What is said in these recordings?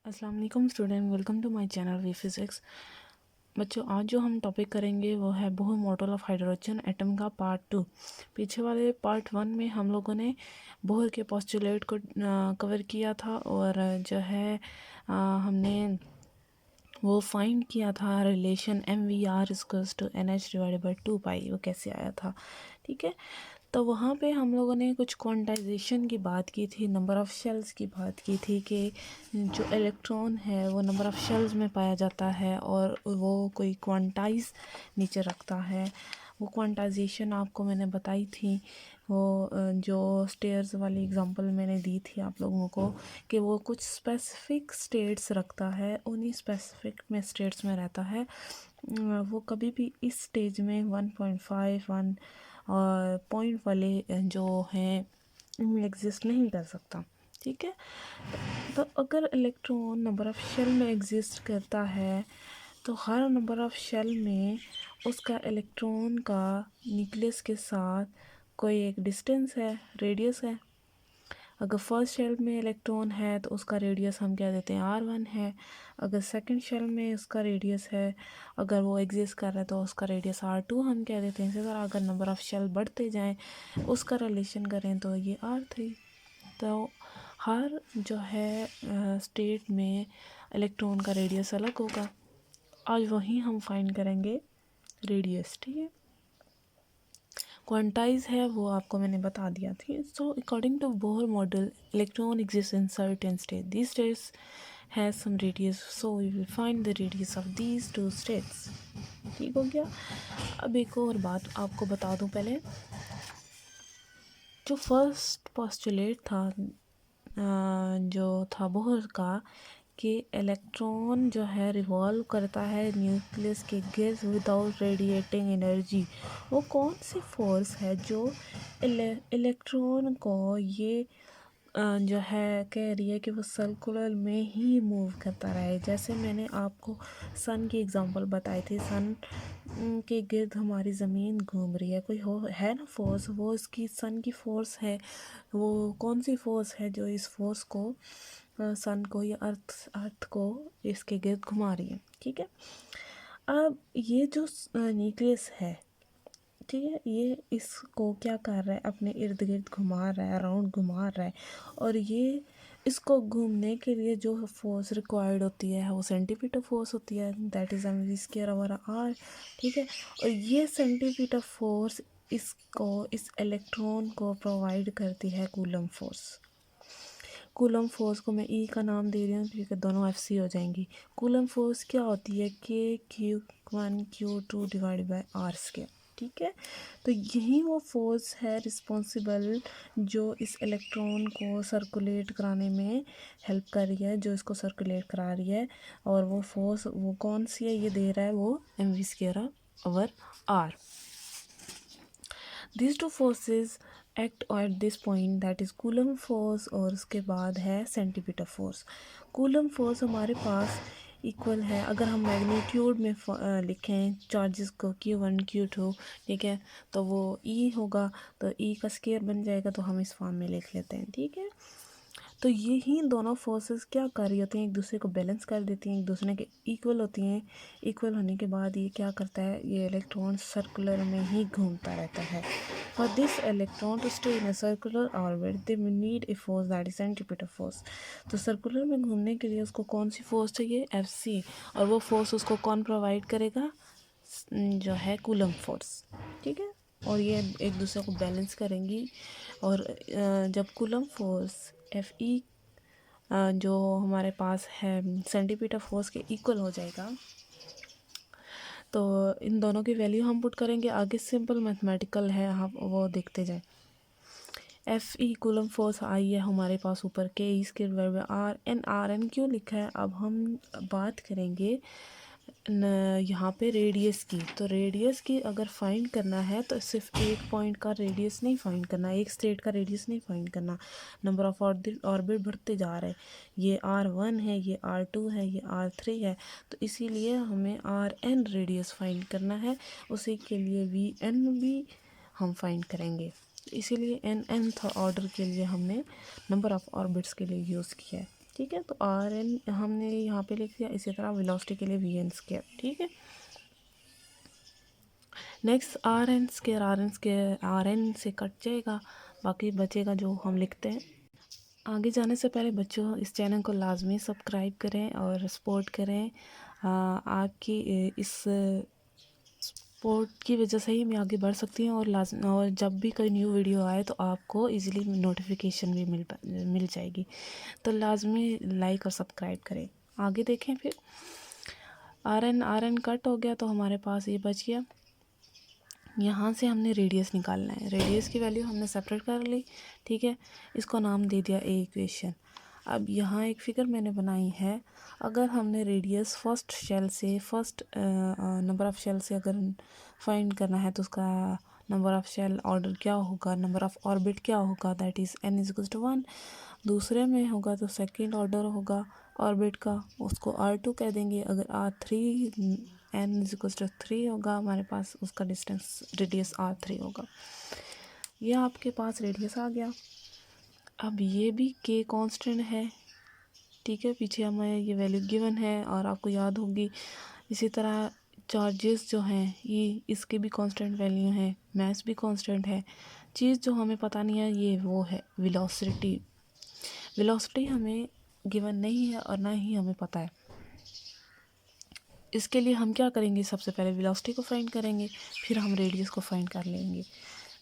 अस्सलाम वालेकुम student, welcome to my channel V physics. बच्चों, आज जो हम टॉपिक करेंगे वो है Bohr model of hydrogen atom का पार्ट 2। पीछे वाले पार्ट 1 में हम लोगों ने बोहर के पोस्टुलेट को कवर किया था और जो है हमने वो फाइंड किया था रिलेशन MV(r) = NH/2 वो कैसे आया था। ठीक है, तो वहाँ पे हम लोगों ने कुछ क्वांटाइजेशन की बात की थी, नंबर ऑफ़ शेल्स की बात की थी कि जो इलेक्ट्रॉन है वो नंबर ऑफ़ शेल्स में पाया जाता है और वो कोई क्वांटाइज नेचर रखता है। वो क्वांटाइजेशन आपको मैंने बताई थी, वो जो स्टेयर्स वाली एग्जांपल मैंने दी थी आप लोगों को कि वो कुछ स्पेसिफिक स्टेट्स रखता है, उन्हीं स्पेसिफिक में स्टेट्स में रहता है। वो कभी भी इस स्टेज में 1.5 1 और पॉइंट वाले जो हैं इनमें एग्जिस्ट नहीं कर सकता। ठीक है, तो अगर इलेक्ट्रॉन नंबर ऑफ़ शेल में एग्जिस्ट करता है तो हर नंबर ऑफ़ शेल में उसका इलेक्ट्रॉन का न्यूक्लियस के साथ कोई एक डिस्टेंस है, रेडियस है। अगर फर्स्ट शेल में इलेक्ट्रॉन है तो उसका रेडियस हम कह देते हैं R1 है। अगर सेकंड शेल में उसका रेडियस है, अगर वो एग्जिस्ट कर रहा है तो उसका रेडियस R2 हम कह देते हैं। इसी तरह अगर नंबर ऑफ़ शेल बढ़ते जाएं उसका रिलेशन करें तो ये R3। तो हर जो है स्टेट में इलेक्ट्रॉन का रेडियस अलग होगा। आज वहीं हम फाइंड करेंगे रेडियस। ठीक है, क्वांटाइज है वो आपको मैंने बता दिया थी। So according to Bohr model, electron exist in certain state, these states has some radius, so we will find the radius of these two states। ठीक हो गया। अब एक और बात आपको बता दूं, पहले जो फर्स्ट पोस्टुलेट था जो था बोहर का कि इलेक्ट्रॉन जो है रिवॉल्व करता है न्यूक्लियस के गिर्द विदाउट रेडिएटिंग एनर्जी, वो कौन सी फोर्स है जो इलेक्ट्रॉन को ये जो है कह रही है कि वो सर्कुलर में ही मूव करता रहे। जैसे मैंने आपको सन की एग्जांपल बताई थी, सन के गिर्द हमारी ज़मीन घूम रही है, कोई हो है ना फोर्स, वो इसकी सन की फोर्स है। वो कौन सी फोर्स है जो इस फोर्स को सन को या अर्थ को इसके गिर्द घुमा रही है। ठीक है, अब ये जो न्यूक्लियस है, ठीक है, ये इसको क्या कर रहा है, अपने इर्द गिर्द घुमा रहा है, अराउंड घुमा रहा है। और ये इसको घूमने के लिए जो फोर्स रिक्वायर्ड होती है वो सेंटीमीटर फोर्स होती है, दैट इज़ mv²/r। ठीक है, और ये सेंटीमीटर फोर्स इसको, इस इलेक्ट्रॉन को प्रोवाइड करती है कूलम फोर्स। कूलम फोर्स को मैं ई का नाम दे रही हूँ क्योंकि दोनों FC हो जाएंगी। कूलम फोर्स क्या होती है, K(Q1Q2)/r²। ठीक है, तो यही वो फोर्स है रिस्पॉन्सिबल जो इस इलेक्ट्रॉन को सर्कुलेट कराने में हेल्प कर रही है, जो इसको सर्कुलेट करा रही है। और वो फोर्स वो कौन सी है, ये दे रहा है वो mv²/r। These two forces act at this point, that is coulomb force, और उसके बाद है सेंटीमीटर फोर्स। कूलम फोर्स हमारे पास इक्वल है, अगर हम मैग्नीट्यूड में लिखें चार्जेस को Q1 Q2, ठीक है, तो वो E होगा, तो E का स्क्वायर बन जाएगा, तो हम इस फॉर्म में लिख लेते हैं। ठीक है, तो यही दोनों फोर्सेस क्या कर रही होती हैं, एक दूसरे को बैलेंस कर देती हैं, एक दूसरे के इक्वल होती हैं। इक्वल होने के बाद ये क्या करता है, ये इलेक्ट्रॉन सर्कुलर में ही घूमता रहता है। For this electron to stay in a circular orbit they need a force that is centimetre force. तो सर्कुलर में घूमने के लिए उसको कौन सी फोर्स चाहिए, FC, और वो फोर्स उसको कौन प्रोवाइड करेगा, जो है कूलम फोर्स। ठीक है, और ये एक दूसरे को बैलेंस करेंगी। और जब कूलम फोर्स FE जो हमारे पास है सेंटीमीटर फोर्स के इक्वल हो जाएगा, तो इन दोनों की वैल्यू हम पुट करेंगे। आगे सिंपल मैथमेटिकल है, आप वो देखते जाएं। FE कूलम फोर्स आई है हमारे पास ऊपर, K(E²/r)n क्यों लिखा है। अब हम बात करेंगे यहाँ पे रेडियस की। तो रेडियस की अगर फाइंड करना है तो सिर्फ एक पॉइंट का रेडियस नहीं फाइंड करना, एक स्टेट का रेडियस नहीं फाइंड करना। नंबर ऑफ ऑर्बिट बढ़ते जा रहे हैं, ये R1 है, ये R2 है, ये R3 है, तो इसीलिए हमें RN रेडियस फाइंड करना है। उसी के लिए VN भी हम फाइंड करेंगे, इसीलिए nth ऑर्डर के लिए हमने नंबर ऑफ़ ऑर्बिट्स के लिए यूज़ किया है। ठीक है। तो आर एन हमने यहाँ पे लिख दिया। इसी तरह वेलोसिटी के लिए वी एन स्क्वायर, ठीक है। Next r n square r n से कट जाएगा, बाकी बचेगा जो हम लिखते हैं। आगे जाने से पहले बच्चों इस चैनल को लाजमी सब्सक्राइब करें और सपोर्ट करें। आपकी इस सपोर्ट की वजह से ही मैं आगे बढ़ सकती हूँ, और जब भी कोई न्यू वीडियो आए तो आपको इजीली नोटिफिकेशन भी मिल जाएगी। तो लाजमी लाइक और सब्सक्राइब करें। आगे देखें फिर आर एन कट हो गया तो हमारे पास ये बच गया। यहाँ से हमने रेडियस निकालना है। रेडियस की वैल्यू हमने सेपरेट कर ली, ठीक है। इसको नाम दे दिया ए इक्वेशन। अब यहाँ एक फिगर मैंने बनाई है। अगर हमने radius first number of shell से अगर फाइंड करना है तो उसका नंबर ऑफ़ शेल ऑर्डर क्या होगा, नंबर ऑफ़ ऑर्बिट क्या होगा, दैट इज़ n = 1। दूसरे में होगा तो सेकंड ऑर्डर होगा ऑर्बिट का, उसको R2 कह देंगे। अगर R3 n = 3 होगा हमारे पास, उसका रेडियस R3 होगा। ये आपके पास रेडियस आ गया। अब ये भी k कांस्टेंट है, ठीक है। पीछे हमें ये वैल्यू गिवन है और आपको याद होगी। इसी तरह चार्जेस जो हैं ये इसके भी कांस्टेंट वैल्यू हैं, मास भी कांस्टेंट है। चीज़ जो हमें पता नहीं है ये वो है वेलोसिटी। वेलोसिटी हमें गिवन नहीं है और ना ही हमें पता है। इसके लिए हम क्या करेंगे, सबसे पहले वेलोसिटी को फाइंड करेंगे, फिर हम रेडियस को फाइंड कर लेंगे।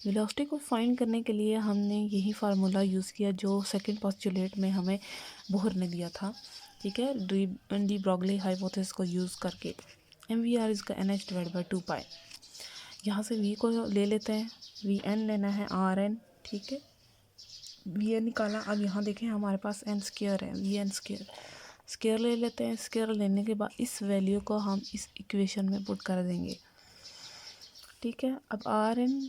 वेलोसिटी को फाइंड करने के लिए हमने यही फार्मूला यूज़ किया जो सेकंड पोस्टुलेट में हमें बोहर ने दिया था, ठीक है। डी ब्रॉगली हाइपोथेसिस को यूज़ करके mv/2 पाई। यहाँ से v को ले लेते हैं, vn लेना है rn, ठीक है। vn निकाला। अब यहाँ देखें हमारे पास n स्क्वायर है, vn स्क्वायर ले लेते हैं। स्क्वायर लेने के बाद इस वैल्यू को हम इस इक्वेशन में पुट कर देंगे, ठीक है। अब rn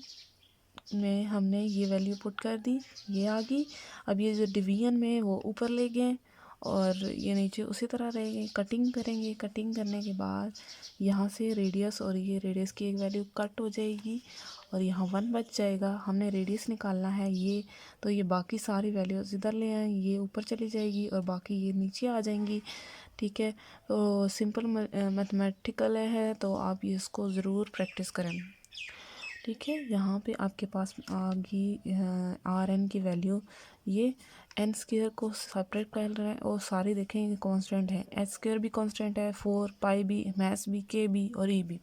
में हमने ये वैल्यू पुट कर दी, ये आ गई। अब ये जो डिवीजन में वो ऊपर ले गए और ये नीचे उसी तरह रहेंगे। कटिंग करेंगे, कटिंग करने के बाद यहाँ से रेडियस और ये रेडियस की एक वैल्यू कट हो जाएगी और यहाँ 1 बच जाएगा। हमने रेडियस निकालना है ये, तो ये बाकी सारी वैल्यूज इधर ले आए, ये ऊपर चली जाएगी और बाकी ये नीचे आ जाएंगी, ठीक है। तो सिंपल मैथमेटिकल है, तो आप इसको ज़रूर प्रैक्टिस करें, ठीक है। यहाँ पे आपके पास आ गई आर एन की वैल्यू। ये एन स्क्वायर को सेपरेट कर रहा है और सारे देखेंगे कांस्टेंट है। एच स्क्वायर भी कांस्टेंट है, 4 पाई भी, मैथ्स भी, के भी और ई भी।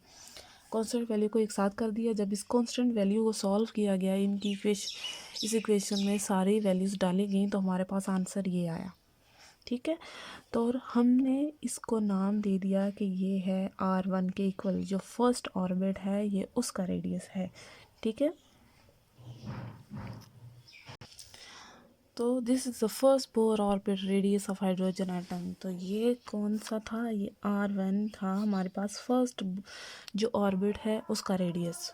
कांस्टेंट वैल्यू को एक साथ कर दिया। जब इस कांस्टेंट वैल्यू को सॉल्व किया गया, इस इक्वेशन में सारी वैल्यूज़ डाली गई तो हमारे पास आंसर ये आया, ठीक है। तो और हमने इसको नाम दे दिया कि ये है R1 के इक्वल, जो फर्स्ट ऑर्बिट है ये उसका रेडियस है, ठीक है। तो this is the first Bohr orbit radius of hydrogen atom. तो ये कौन सा था, ये R1 था हमारे पास फर्स्ट जो ऑर्बिट है उसका रेडियस,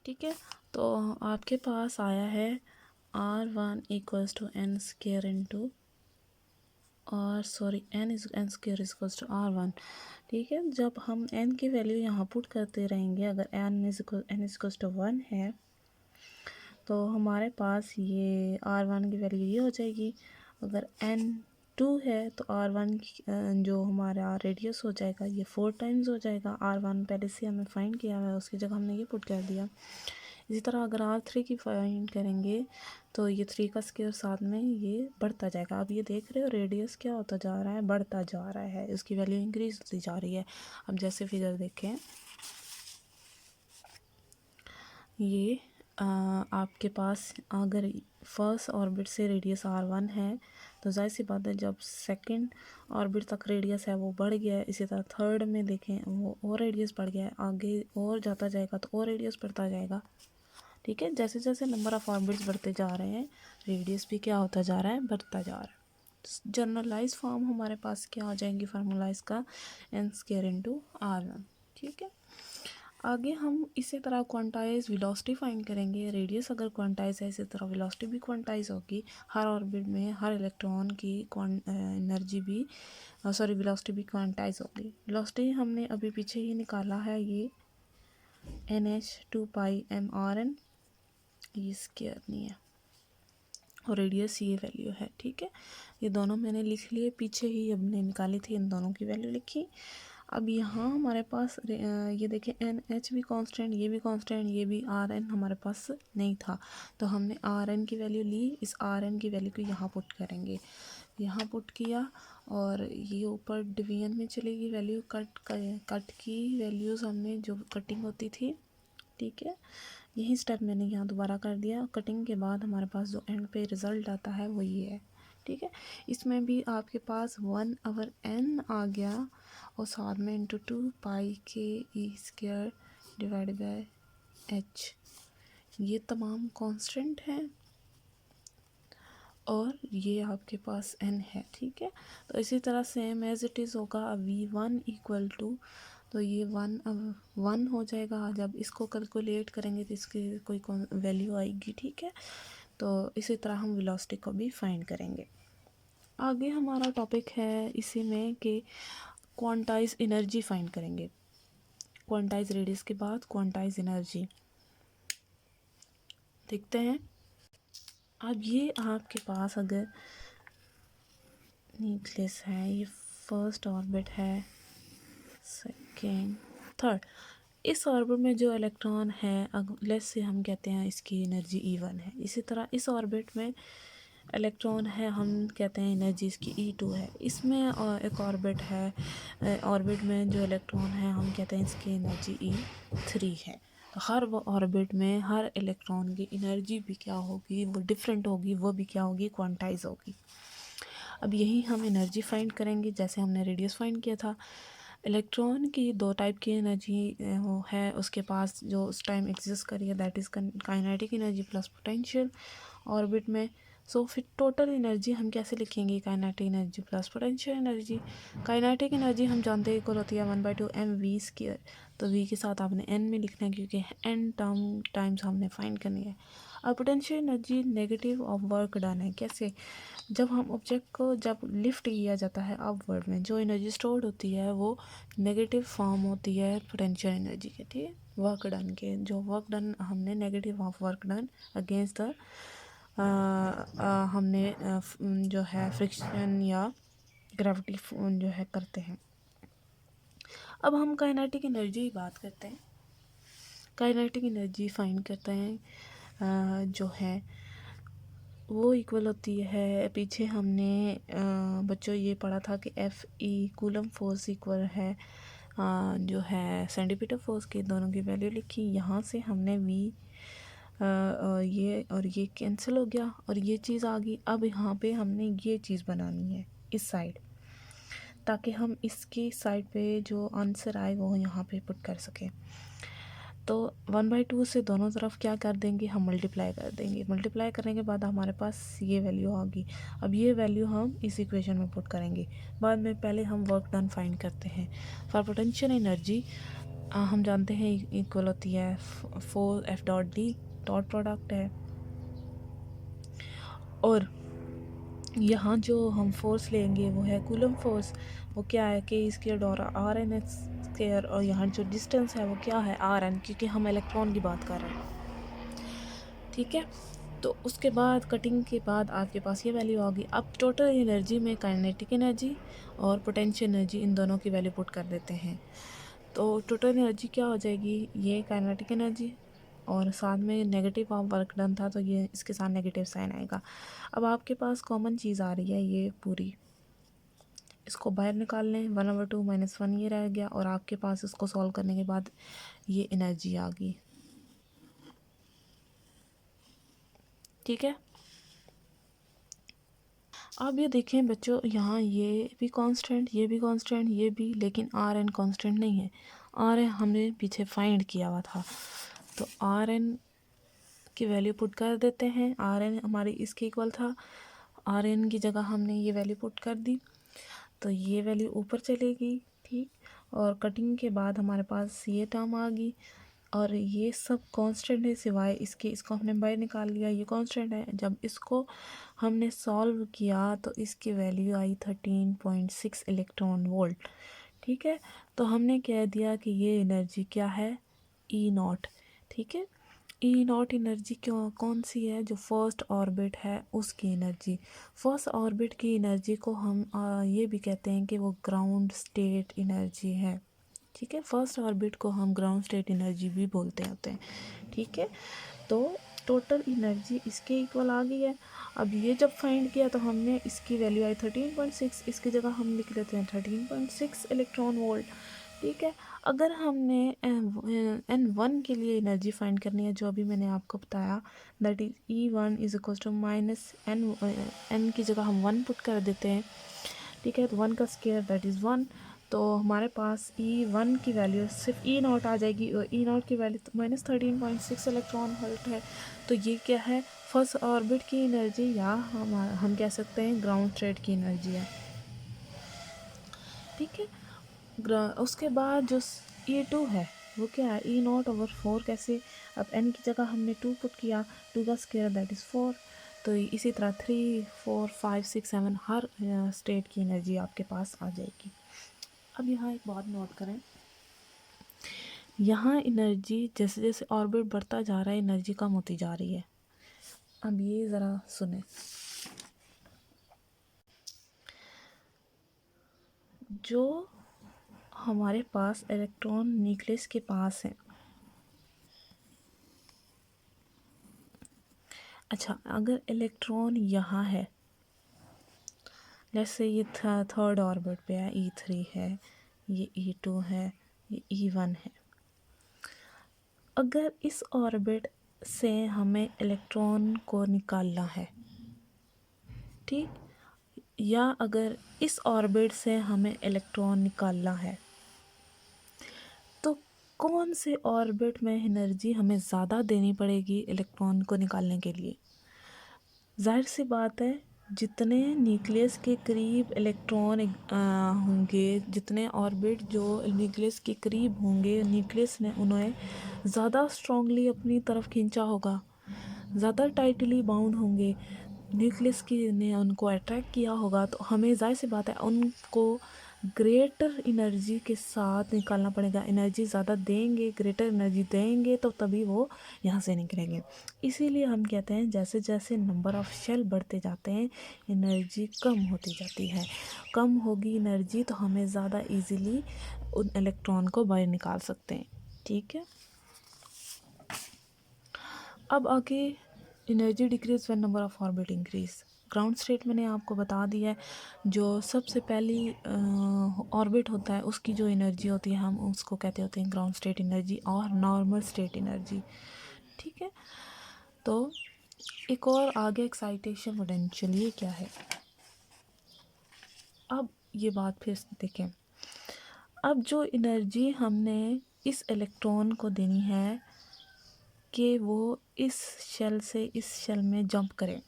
ठीक है। तो आपके पास आया है R1 = n स्क्वायर इंटू और sorry n square equals to R1, ठीक है। जब हम n की वैल्यू यहाँ पुट करते रहेंगे, अगर n इक्वल्स टू 1 है तो हमारे पास ये R1 की वैल्यू ये हो जाएगी। अगर n 2 है तो R1 जो हमारा रेडियस हो जाएगा ये 4 टाइम्स हो जाएगा। R1 पहले से हमें फाइंड किया हुआ है, उसकी जगह हमने ये पुट कर दिया। इसी तरह अगर R3 की फाइंड करेंगे तो ये 3 का स्क्वायर साथ में ये बढ़ता जाएगा। आप ये देख रहे हो रेडियस क्या होता जा रहा है, बढ़ता जा रहा है, उसकी वैल्यू इंक्रीज होती जा रही है। अब जैसे फिगर देखें, ये आपके पास अगर फर्स्ट ऑर्बिट से रेडियस R1 है तो जाहिर सी बात है जब सेकंड ऑर्बिट तक रेडियस है वो बढ़ गया है। इसी तरह थर्ड में देखें वो और रेडियस बढ़ गया है, आगे और जाता जाएगा तो और रेडियस बढ़ता जाएगा, ठीक है। जैसे जैसे नंबर ऑफ़ ऑर्बिट्स बढ़ते जा रहे हैं रेडियस भी क्या होता जा रहा है, बढ़ता जा रहा है। जनरलाइज फॉर्म हमारे पास क्या आ जाएंगी फार्मूला इसका, n स्क्वायर इंटू R1, ठीक है। आगे हम इसी तरह क्वांटाइज वेलोसिटी फाइंड करेंगे। रेडियस अगर क्वांटाइज है इसी तरह वेलोसिटी भी क्वांटाइज होगी। हर ऑर्बिट में हर इलेक्ट्रॉन की एनर्जी भी वेलोसिटी भी क्वांटाइज होगी। वेलोसिटी हमने अभी पीछे ही निकाला है, ये NH 2 पाई mRn, ये स्क्वायर नहीं है, और रेडियस ये वैल्यू है। ठीक है, ये दोनों मैंने लिख लिए, पीछे ही हमने निकाली थी, इन दोनों की वैल्यू लिखी। अब यहाँ हमारे पास ये देखिए एन एच भी कांस्टेंट, ये भी कांस्टेंट, ये भी आर एन हमारे पास नहीं था, तो हमने आर एन की वैल्यू ली। इस आर एन की वैल्यू को यहाँ पुट करेंगे, यहाँ पुट किया, और ये ऊपर डिवीजन में चलेगी वैल्यू। कट की वैल्यूज़ हमने जो कटिंग होती थी, ठीक है, यही स्टेप मैंने यहाँ दोबारा कर दिया। कटिंग के बाद हमारे पास जो एंड पे रिज़ल्ट आता है वो ये है। ठीक है, इसमें भी आपके पास 1/n आ गया, और साथ में into 2π/e² divide by h, ये तमाम कांस्टेंट हैं, और ये आपके पास n है। ठीक है, तो इसी तरह सेम एज इट इज़ होगा। अब v1 इक्वल टू, तो ये 1 हो जाएगा। जब इसको कैलकुलेट करेंगे तो इसकी कोई वैल्यू आएगी। ठीक है, तो इसी तरह हम वेलोसिटी को भी फाइंड करेंगे। आगे हमारा टॉपिक है इसी में कि क्वांटाइज एनर्जी फाइंड करेंगे। क्वांटाइज रेडियस के बाद क्वांटाइज एनर्जी देखते हैं। अब ये आपके पास अगर न्यूक्लियस है, ये फर्स्ट ऑर्बिट है, सेकेंड, थर्ड, इस ऑर्बिट में जो इलेक्ट्रॉन है, लेट्स से हम कहते हैं इसकी एनर्जी E1 है। इसी तरह इस ऑर्बिट में इलेक्ट्रॉन है, हम कहते हैं एनर्जी इसकी E2 है। इसमें एक ऑर्बिट है, ऑर्बिट में जो इलेक्ट्रॉन है हम कहते हैं इसकी एनर्जी E3 है। तो हर वो ऑर्बिट में हर इलेक्ट्रॉन की एनर्जी भी क्या होगी, वो डिफरेंट होगी, वो भी क्या होगी, क्वांटाइज होगी। अब यही हम एनर्जी फाइंड करेंगे जैसे हमने रेडियस फाइंड किया था। इलेक्ट्रॉन की दो टाइप की एनर्जी वो है उसके पास जो उस टाइम एग्जिस्ट करी है, that is kinetic energy plus potential orbit में। सो फिर टोटल एनर्जी हम कैसे लिखेंगे, kinetic energy plus potential energy. Kinetic energy हम जानते हैं इक्वल होती है 1/2 mv², तो v के साथ आपने n में लिखना है क्योंकि n टाइम्स हमने फाइंड करनी है। और potential energy negative of work done है। कैसे, जब हम ऑब्जेक्ट को जब लिफ्ट किया जाता है अपवर्ड में, जो एनर्जी स्टोर्ड होती है वो नेगेटिव फॉर्म होती है पोटेंशियल एनर्जी के। ठीक है, वर्क डन के, जो वर्क डन हमने negative of work done against the हमने जो है फ्रिक्शन या ग्रेविटी जो है करते हैं। अब हम काइनेटिक एनर्जी की बात करते हैं। काइनेटिक एनर्जी फाइंड करते हैं जो है वो इक्वल होती है, पीछे हमने बच्चों ये पढ़ा था कि Fe कूलम फोर्स इक्वल है जो है सेंटीमीटर फोर्स के, दोनों की वैल्यू लिखी। यहाँ से हमने V ये और ये कैंसिल हो गया और ये चीज़ आ गई। अब यहाँ पे हमने ये चीज़ बनानी है इस साइड, ताकि हम इसकी साइड पे जो आंसर आए वो यहाँ पे पुट कर सकें। तो 1/2 से दोनों तरफ क्या कर देंगे, हम मल्टीप्लाई कर देंगे। मल्टीप्लाई करने के बाद हमारे पास ये वैल्यू आ गई। अब ये वैल्यू हम इस इक्वेशन में पुट करेंगे बाद में। पहले हम वर्क डन फाइंड करते हैं। फॉर पोटेंशियल एनर्जी हम जानते हैं इक्वल होती है 4F.D, डॉट प्रोडक्ट है। और यहाँ जो हम फोर्स लेंगे वो है कूलम फोर्स। वो क्या है, K² और RN² और यहाँ जो डिस्टेंस है वो क्या है, RN, क्योंकि हम इलेक्ट्रॉन की बात कर रहे हैं। ठीक है, तो उसके बाद कटिंग के बाद आपके पास ये वैल्यू आ गई। अब टोटल एनर्जी में काइनेटिक एनर्जी और पोटेंशियल एनर्जी इन दोनों की वैल्यू पुट कर देते हैं। तो टोटल एनर्जी क्या हो जाएगी, ये काइनेटिक एनर्जी और साथ में नेगेटिव ऑफ वर्क डन था तो ये इसके साथ नेगेटिव साइन आएगा। अब आपके पास कॉमन चीज़ आ रही है ये पूरी, इसको बाहर निकाल लें। 1/2 - 1 ये रह गया और आपके पास इसको सॉल्व करने के बाद ये एनर्जी आ गई। ठीक है, अब ये देखें बच्चों, यहाँ ये भी कांस्टेंट, ये भी कांस्टेंट, ये भी, लेकिन आर एन कांस्टेंट नहीं है। आर एन हमने पीछे फाइंड किया हुआ था, तो आर एन की वैल्यू पुट कर देते हैं। आर एन हमारी इसके इक्वल था, आर एन की जगह हमने ये वैल्यू पुट कर दी, तो ये वैल्यू ऊपर चलेगी। ठीक, और कटिंग के बाद हमारे पास ये टर्म आ गई और ये सब कांस्टेंट है सिवाय इसके, इसको हमने बाहर निकाल लिया, ये कांस्टेंट है। जब इसको हमने सॉल्व किया तो इसकी वैल्यू आई 13.6 इलेक्ट्रॉन वोल्ट। ठीक है, तो हमने कह दिया कि ये एनर्जी क्या है, E0। ठीक है, ई नॉट एनर्जी क्यों कौन सी है? जो फर्स्ट ऑर्बिट है उसकी एनर्जी। फर्स्ट ऑर्बिट की एनर्जी को हम ये भी कहते हैं कि वो ग्राउंड स्टेट एनर्जी है। ठीक है, फर्स्ट ऑर्बिट को हम ग्राउंड स्टेट एनर्जी भी बोलते होते हैं। ठीक है, तो टोटल एनर्जी इसके इक्वल आ गई है। अब ये जब फाइंड किया तो हमने इसकी वैल्यू आई 13.6, इसकी जगह हम लिख लेते हैं 13.6 इलेक्ट्रॉन वोल्ट। ठीक है, अगर हमने N1 के लिए एनर्जी फाइंड करनी है, जो अभी मैंने आपको बताया, that is E1 is equal to minus N की जगह हम 1 पुट कर देते हैं। ठीक है, तो 1 का स्क्वायर दैट इज़ 1, तो हमारे पास E1 की वैल्यू सिर्फ E नॉट आ जाएगी, और E नॉट की वैल्यू माइनस 13.6 इलेक्ट्रॉन वोल्ट है। तो ये क्या है? फर्स्ट ऑर्बिट की एनर्जी, या हम कह सकते हैं ग्राउंड स्टेट की एनर्जी है। ठीक है, उसके बाद जो E2 है वो क्या है? E नॉट ओवर 4 कैसे? अब N की जगह हमने 2 पुट किया, 2 का स्क्वायर दैट इज़ 4। तो इसी तरह 3, 4, 5, 6, 7 हर स्टेट की एनर्जी आपके पास आ जाएगी। अब यहाँ एक बात नोट करें, यहाँ एनर्जी जैसे जैसे ऑर्बिट बढ़ता जा रहा है एनर्जी कम होती जा रही है। अब ये ज़रा सुने, जो हमारे पास इलेक्ट्रॉन न्यूक्लियस के पास है, अच्छा अगर इलेक्ट्रॉन यहाँ है, जैसे ये थर्ड ऑर्बिट पे है, E3 है, ये E2 है, ये E1 है। अगर इस ऑर्बिट से हमें इलेक्ट्रॉन को निकालना है, ठीक, या अगर इस ऑर्बिट से हमें इलेक्ट्रॉन निकालना है, तो कौन से ऑर्बिट में एनर्जी हमें ज़्यादा देनी पड़ेगी इलेक्ट्रॉन को निकालने के लिए? जाहिर सी बात है, जितने न्यूक्लियस के करीब इलेक्ट्रॉन होंगे, जितने ऑर्बिट जो न्यूक्लियस के करीब होंगे, न्यूक्लियस ने उन्हें ज़्यादा स्ट्रांगली अपनी तरफ खींचा होगा, ज़्यादा टाइटली बाउंड होंगे, न्यूक्लियस की ने उनको अट्रैक्ट किया होगा, तो हमें जाहिर सी बात है उनको ग्रेटर एनर्जी के साथ निकालना पड़ेगा। एनर्जी ज़्यादा देंगे, ग्रेटर एनर्जी देंगे तो तभी वो यहाँ से निकलेंगे। इसीलिए हम कहते हैं जैसे जैसे नंबर ऑफ़ शेल बढ़ते जाते हैं एनर्जी कम होती जाती है। कम होगी एनर्जी तो हमें ज़्यादा इजीली उन इलेक्ट्रॉन को बाहर निकाल सकते हैं। ठीक है, अब आगे energy decrease when number of orbit increase. Ground state मैंने आपको बता दिया है, जो सबसे पहली ऑर्बिट होता है उसकी जो एनर्जी होती है हम उसको कहते होते हैं ग्राउंड स्टेट एनर्जी और नॉर्मल स्टेट एनर्जी। ठीक है, तो एक और आगे एक्साइटेशन पोटेंशियल, ये क्या है? अब ये बात फिर देखें, अब जो एनर्जी हमने इस इलेक्ट्रॉन को देनी है कि वो इस शेल से इस शेल में जंप करें,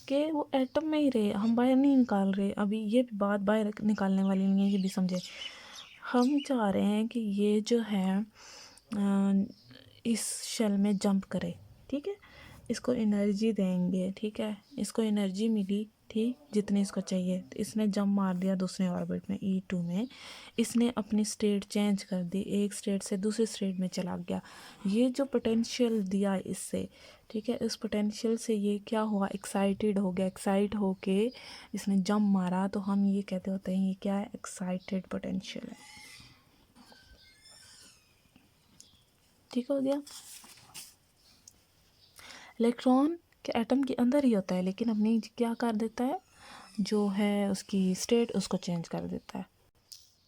कि वो एटम में ही रहे, हम बाहर नहीं निकाल रहे। अभी ये बात बाहर निकालने वाली नहीं है, ये भी समझे। हम चाह रहे हैं कि ये जो है इस शेल में जंप करे। ठीक है, इसको एनर्जी देंगे। ठीक है, इसको एनर्जी मिली, ठीक, जितनी इसको चाहिए। तो इसने जंप मार दिया दूसरे ऑर्बिट में, E2 में। इसने अपनी स्टेट चेंज कर दी, एक स्टेट से दूसरी स्टेट में चला गया। ये जो पोटेंशियल दिया इससे, ठीक है, उस पोटेंशियल से ये क्या हुआ? एक्साइटेड हो गया। एक्साइट होके इसने जंप मारा, तो हम ये कहते होते हैं ये क्या है? एक्साइटेड पोटेंशियल है। ठीक हो गया। इलेक्ट्रॉन के एटम के अंदर ही होता है, लेकिन अपनी क्या कर देता है, जो है उसकी स्टेट उसको चेंज कर देता है।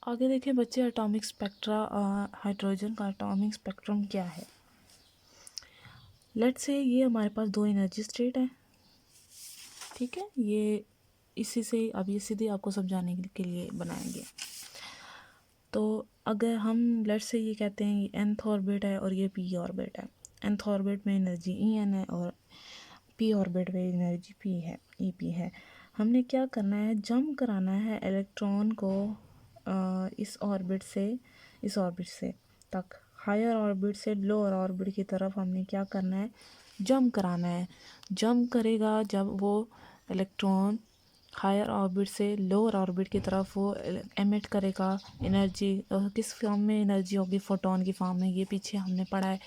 आगे देखिए बच्चे, एटॉमिक स्पेक्ट्रा, हाइड्रोजन का एटॉमिक स्पेक्ट्रम क्या है। लेट्स से ये हमारे पास दो एनर्जी स्टेट है। ठीक है, ये इसी से अब ये सीधे आपको समझाने के लिए बनाएंगे। तो अगर हम लेट्स से ये कहते हैं ये nth ऑर्बिट है और ये p ऑर्बिट है। nth ऑर्बिट में एनर्जी En है और p ऑर्बिट में एनर्जी p है, Ep है। हमने क्या करना है? जंप कराना है इलेक्ट्रॉन को इस ऑर्बिट से तक, हायर ऑर्बिट से लोअर ऑर्बिट की तरफ हमने क्या करना है? जंप कराना है। जंप करेगा जब वो इलेक्ट्रॉन हायर ऑर्बिट से लोअर ऑर्बिट की तरफ वो एमिट करेगा एनर्जी। किस फॉर्म में एनर्जी होगी? फोटोन की फॉर्म में। ये पीछे हमने पढ़ा है,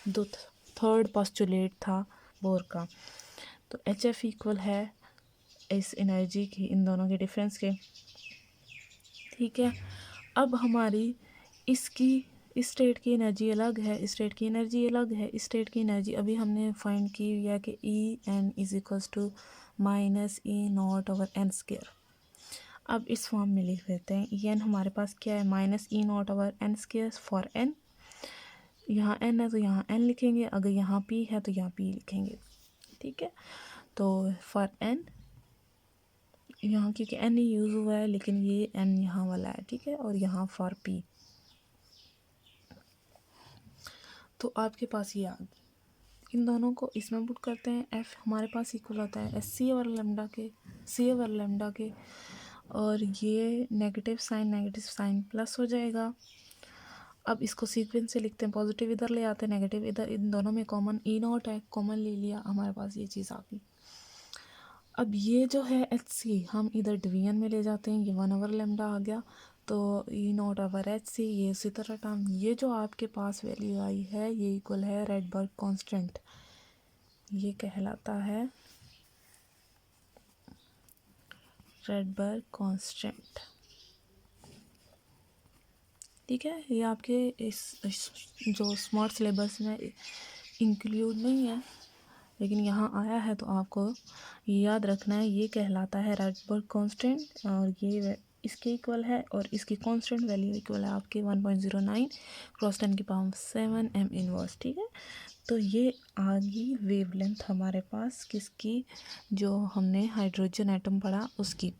दो थर्ड पोस्टुलेट था बोर का। तो एच एफ इक्वल है इस एनर्जी की, इन दोनों के डिफरेंस के। ठीक है, अब हमारी इसकी इस स्टेट की एनर्जी अलग है, इस स्टेट की एनर्जी अलग है, इस स्टेट की एनर्जी अभी हमने फाइंड की है कि E n is equals to minus E nought over n square. अब इस फॉर्म में लिख लेते हैं। ई एन हमारे पास क्या है, minus E nought over n square for n. यहाँ एन है तो यहाँ एन लिखेंगे, अगर यहाँ पी है तो यहाँ पी लिखेंगे। ठीक है, तो फॉर एन यहाँ क्योंकि एन ही यूज़ हुआ है, लेकिन ये एन यहाँ वाला है। ठीक है, और यहाँ फॉर पी। तो आपके पास ये आ गई, इन दोनों को इसमें पुट करते हैं। एफ हमारे पास इक्वल होता है एस सी ओवर लेमडा के, सी ओवर लेमडा के, और ये नेगेटिव साइन प्लस हो जाएगा। अब इसको सीक्वेंस से लिखते हैं, पॉजिटिव इधर ले आते हैं, नेगेटिव इधर, इन दोनों में कॉमन ई नॉट है, कॉमन ले लिया, हमारे पास ये चीज़ आ गई। अब ये जो है एच सी हम इधर डिवीजन में ले जाते हैं, ये 1 ओवर लेमडा आ गया, तो ई नॉट ओवर एच सी, ये इसी तरह टर्म, ये जो आपके पास वैल्यू आई है ये इक्वल है रेडबर्ग कांस्टेंट, ये कहलाता है रेडबर्ग कांस्टेंट। ठीक है, ये आपके इस जो स्मार्ट सिलेबस में इंक्लूड नहीं है, लेकिन यहाँ आया है तो आपको याद रखना है, ये कहलाता है रेडबर्ग कांस्टेंट, और ये इसके इक्वल है, और इसकी कांस्टेंट वैल्यू इक्वल है आपके 1.09 क्रॉस 10 की पावर 7 एम इनवर्स। ठीक है, तो ये आ गई वेवलेंथ हमारे पास किसकी, जो हमने हाइड्रोजन एटम पढ़ा उसकी।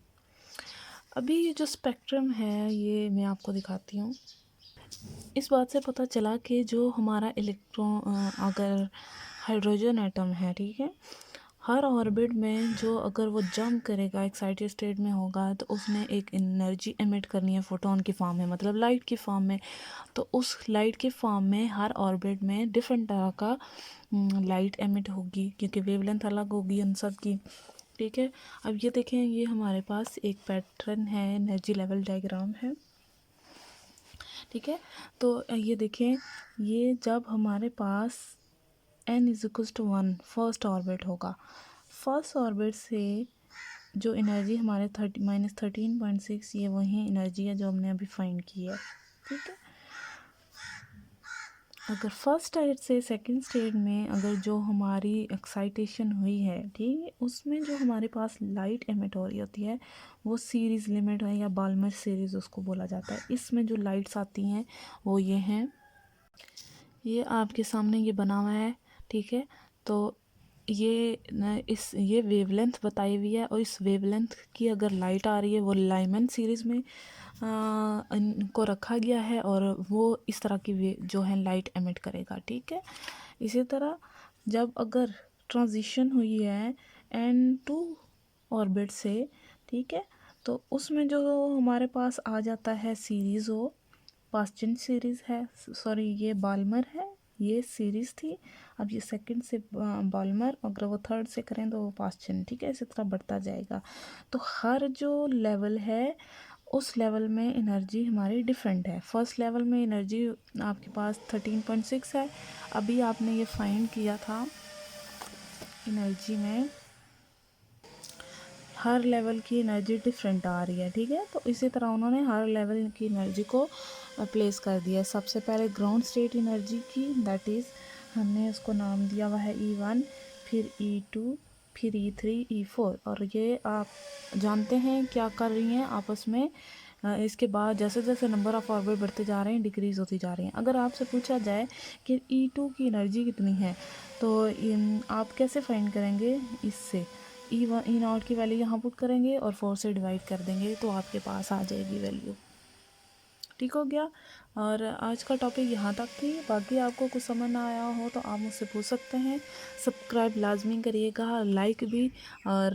अभी ये जो स्पेक्ट्रम है ये मैं आपको दिखाती हूँ। इस बात से पता चला कि जो हमारा इलेक्ट्रॉन अगर हाइड्रोजन एटम है, ठीक है, हर ऑर्बिट में जो अगर वो जंप करेगा एक्साइटेड स्टेट में होगा तो उसने एक एनर्जी एमिट करनी है फोटोन की फॉर्म में, मतलब लाइट की फॉर्म में। तो उस लाइट की फॉर्म में हर ऑर्बिट में डिफरेंट तरह का लाइट एमिट होगी, क्योंकि वेवलेंथ अलग होगी उन सब की। ठीक है, अब ये देखें, ये हमारे पास एक पैटर्न है, एनर्जी लेवल डायग्राम है। ठीक है, तो ये देखें, ये जब हमारे पास n is equal to 1 first orbit होगा, फर्स्ट ऑर्बिट से जो एनर्जी हमारे -13.6, ये वही एनर्जी है जो हमने अभी फाइंड की है। ठीक है, अगर फर्स्ट स्टेट से सेकंड स्टेट में अगर जो हमारी एक्साइटेशन हुई है, ठीक है, उसमें जो हमारे पास लाइट एमिट हो रही होती है वो सीरीज़ लिमिट है, या बाल्मर सीरीज़ उसको बोला जाता है। इसमें जो लाइट्स आती हैं वो ये हैं, ये आपके सामने ये बना हुआ है। ठीक है, तो ये वेवलेंथ बताई हुई है, और इस वेवलेंथ की अगर लाइट आ रही है वो लाइमन सीरीज़ में इनको रखा गया है, और वो इस तरह की जो है लाइट एमिट करेगा। ठीक है, इसी तरह जब अगर ट्रांजिशन हुई है n2 ऑर्बिट से, ठीक है, तो उसमें जो हमारे पास आ जाता है सीरीज़, वो पास्चेंट सीरीज़ है, सॉरी ये बाल्मर है, ये सीरीज़ थी, अब ये सेकंड से बाल्मर, अगर वो थर्ड से करें तो वो पास्चेंट। ठीक है, इसी तरह बढ़ता जाएगा। तो हर जो लेवल है उस लेवल में एनर्जी हमारी डिफरेंट है। फर्स्ट लेवल में एनर्जी आपके पास 13.6 है, अभी आपने ये फाइंड किया था एनर्जी में हर लेवल की एनर्जी डिफरेंट आ रही है। ठीक है, तो इसी तरह उन्होंने हर लेवल की एनर्जी को प्लेस कर दिया। सबसे पहले ग्राउंड स्टेट एनर्जी की, दैट इज़ हमने उसको नाम दिया हुआ है E1, फिर E2, फिर E3, E4, और ये आप जानते हैं क्या कर रही हैं आपस में। इसके बाद जैसे जैसे नंबर ऑफ़ ऑर्बिट बढ़ते जा रहे हैं डिक्रीज़ होती जा रही हैं। अगर आपसे पूछा जाए कि E2 की एनर्जी कितनी है, तो आप कैसे फाइंड करेंगे, इससे ई नॉट की वैल्यू यहाँ पुट करेंगे और 4 से डिवाइड कर देंगे, तो आपके पास आ जाएगी वैल्यू। ठीक हो गया, और आज का टॉपिक यहाँ तक थी। बाकी आपको कुछ समझ ना आया हो तो आप मुझसे पूछ सकते हैं। सब्सक्राइब लाजमी करिएगा, लाइक भी, और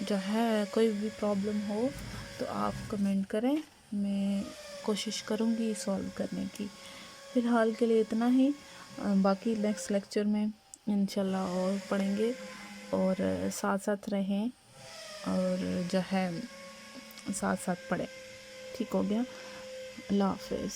जो है कोई भी प्रॉब्लम हो तो आप कमेंट करें, मैं कोशिश करूँगी सॉल्व करने की। फ़िलहाल के लिए इतना ही, बाकी नेक्स्ट लेक्चर में इंशाल्लाह और पढ़ेंगे, और साथ साथ रहें, और जो है साथ साथ पढ़ें। ठीक हो गया, अल्लाह हाफ़िज़।